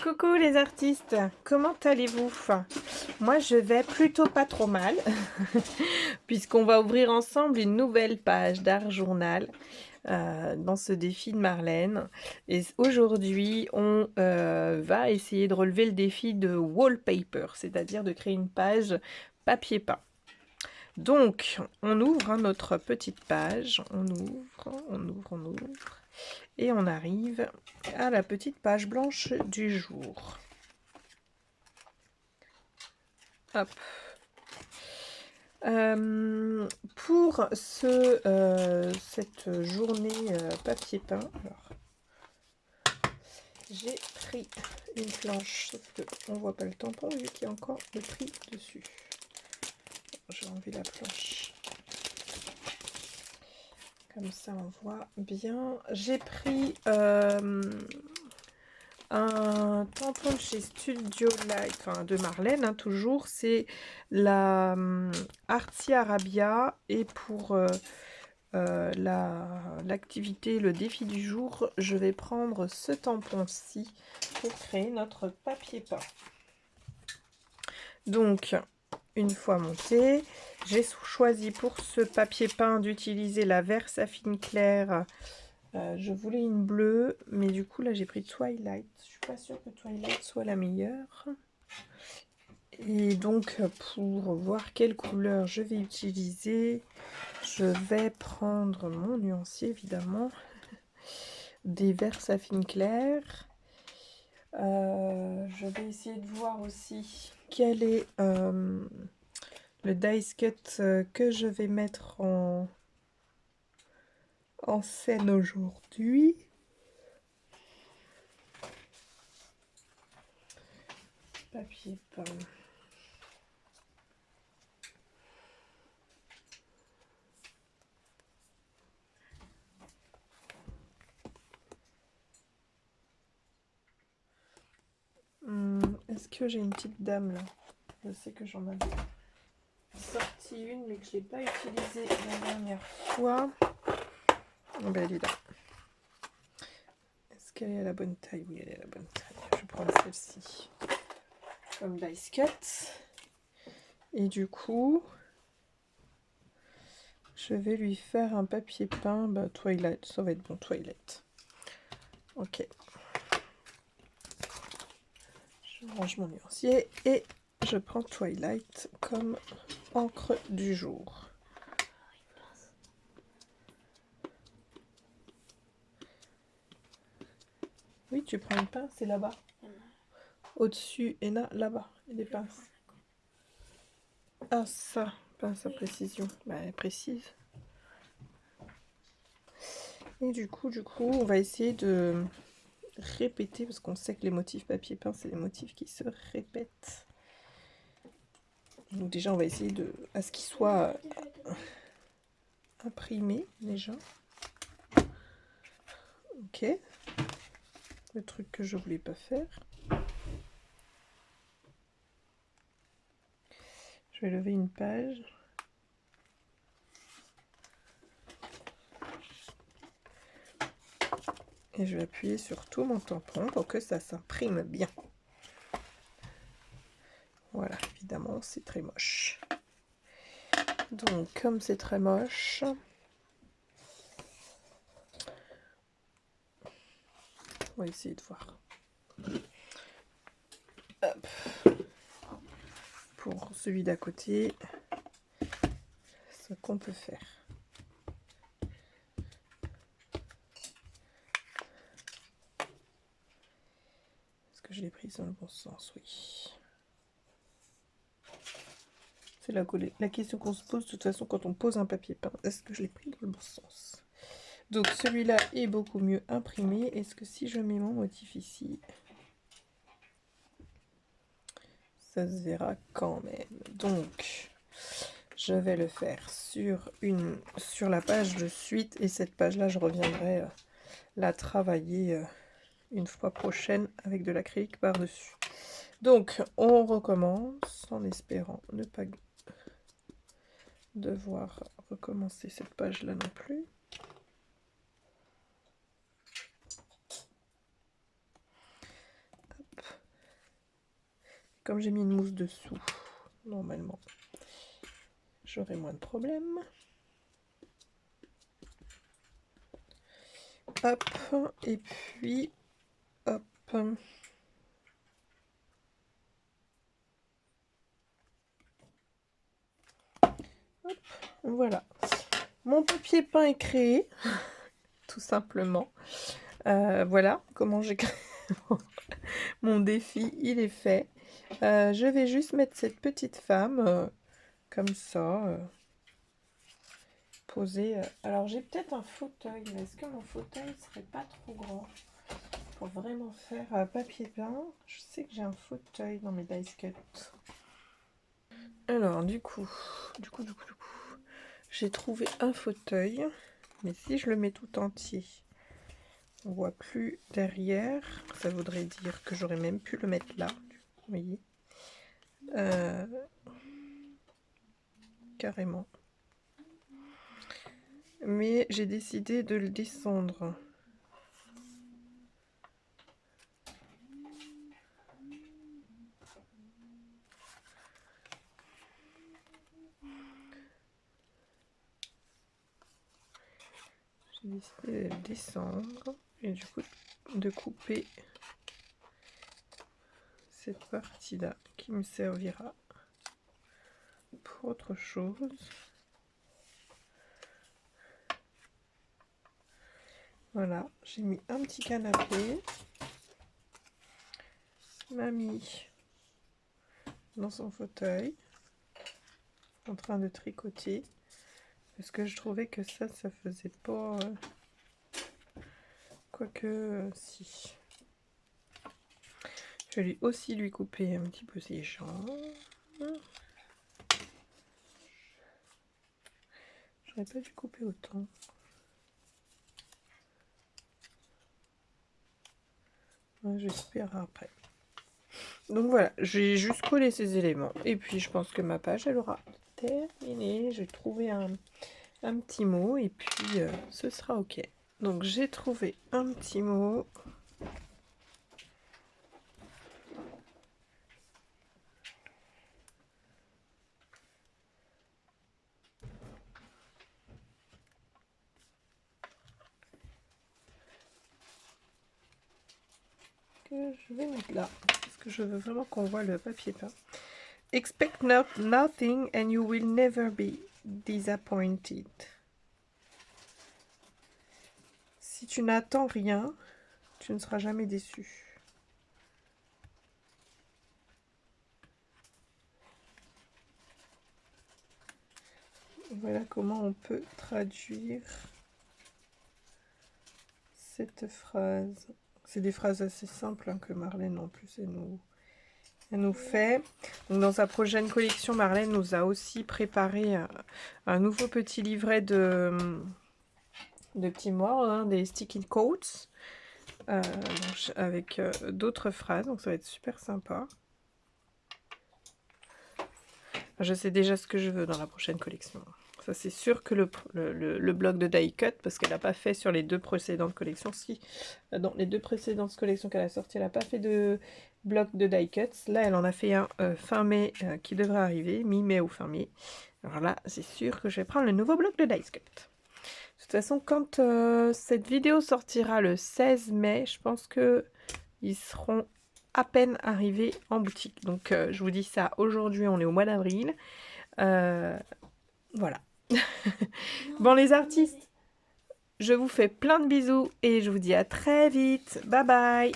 Coucou les artistes, comment allez-vous? Moi je vais plutôt pas trop mal, puisqu'on va ouvrir ensemble une nouvelle page d'Art Journal dans ce défi de Marlène. Et aujourd'hui on va essayer de relever le défi de wallpaper, c'est-à-dire de créer une page papier peint. Donc on ouvre notre petite page, on ouvre. Et on arrive à la petite page blanche du jour. Hop. Pour cette journée papier peint, j'ai pris une planche, sauf qu'on ne voit pas le tampon vu qu'il y a encore le prix dessus. J'ai enlevé la planche. Comme ça on voit bien. J'ai pris un tampon de chez Studio Light, enfin de Marlène, hein, toujours. C'est la Artsy Arabia. Et pour l'activité, le défi du jour, je vais prendre ce tampon-ci pour créer notre papier peint. Donc, une fois monté, j'ai choisi pour ce papier peint d'utiliser la Versafine claire. Je voulais une bleue, mais du coup là j'ai pris Twilight. Je suis pas sûre que Twilight soit la meilleure. Et donc pour voir quelle couleur je vais utiliser, je vais prendre mon nuancier évidemment, des Versafine clair. Je vais essayer de voir aussi quel est le dice cut que je vais mettre en scène aujourd'hui. Papier peint. Est-ce que j'ai une petite dame là? Je sais que j'en avais sorti une mais que je n'ai pas utilisée la dernière fois. Ben, elle est là. Est-ce qu'elle est à la bonne taille? Oui, elle est à la bonne taille. Je prends celle-ci comme dice cut. Et du coup, je vais lui faire un papier peint. Bah, Twilight, ça va être bon, Twilight. Ok. Je range mon nuancier et je prends Twilight comme encre du jour. Oui, tu prends une pince, c'est là-bas. Au-dessus, et là-bas, il y a des pinces. Ah, ça, pince à précision. Bah, elle est précise. Et du coup, on va essayer de répéter, parce qu'on sait que les motifs papier peint, c'est des motifs qui se répètent. Donc déjà, on va essayer à ce qu'il soit imprimé, déjà. Ok. Le truc que je voulais pas faire. Je vais lever une page. Et je vais appuyer sur tout mon tampon pour que ça s'imprime bien. Voilà, évidemment, c'est très moche. Donc, comme c'est très moche, on va essayer de voir. Hop. Pour celui d'à côté, ce qu'on peut faire. Est-ce que je l'ai prise dans le bon sens? Oui. C'est la question qu'on se pose de toute façon quand on pose un papier peint. Est-ce que je l'ai pris dans le bon sens? Donc celui-là est beaucoup mieux imprimé. Est-ce que si je mets mon motif ici, ça se verra quand même? Donc je vais le faire sur la page de suite. Et cette page-là, je reviendrai la travailler une fois prochaine avec de l'acrylique par-dessus. Donc on recommence en espérant ne pas devoir recommencer cette page là non plus. Hop. Comme j'ai mis une mousse dessous, normalement, j'aurai moins de problèmes. Hop, et puis, hop. Hop, voilà. Mon papier peint est créé, tout simplement. Voilà comment j'ai créé mon défi, il est fait. Je vais juste mettre cette petite femme comme ça, posée. Alors j'ai peut-être un fauteuil, mais est-ce que mon fauteuil serait pas trop grand pour vraiment faire papier peint? Je sais que j'ai un fauteuil dans mes dice cut. Alors du coup, j'ai trouvé un fauteuil, mais si je le mets tout entier, on voit plus derrière. Ça voudrait dire que j'aurais même pu le mettre là, vous voyez. Carrément. Mais j'ai décidé de le descendre. J'ai décidé de le descendre et du coup de couper cette partie-là qui me servira pour autre chose. Voilà, j'ai mis un petit canapé. Mamie dans son fauteuil en train de tricoter parce que je trouvais que ça faisait pas quoique si je vais aussi lui couper un petit peu ses jambes. J'aurais pas dû couper autant. Ouais, j'espère après. Donc voilà, j'ai juste collé ces éléments. Et puis je pense que ma page, elle aura terminé. J'ai trouvé un petit mot et puis ce sera ok. Donc j'ai trouvé un petit mot. Que je vais mettre là. Parce que je veux vraiment qu'on voit le papier peint. Expect nothing and you will never be disappointed. Si tu n'attends rien, tu ne seras jamais déçu. Voilà comment on peut traduire cette phrase. C'est des phrases assez simples hein, que Marlène en plus elle nous fait. Donc, dans sa prochaine collection, Marlène nous a aussi préparé un nouveau petit livret de petits mots, hein, des sticky quotes, avec d'autres phrases. Donc ça va être super sympa. Je sais déjà ce que je veux dans la prochaine collection. Ça c'est sûr que le bloc de die cut, parce qu'elle n'a pas fait sur les deux précédentes collections. Si, dans les deux précédentes collections qu'elle a sorties, elle n'a pas fait de bloc de die cuts. Là, elle en a fait un fin mai qui devrait arriver, mi-mai ou fin mai. Alors là, c'est sûr que je vais prendre le nouveau bloc de die cut. De toute façon, quand cette vidéo sortira le 16 mai, je pense que ils seront à peine arrivés en boutique. Donc, je vous dis ça aujourd'hui, on est au mois d'avril. Voilà. Bon, les artistes, je vous fais plein de bisous et je vous dis à très vite. Bye bye!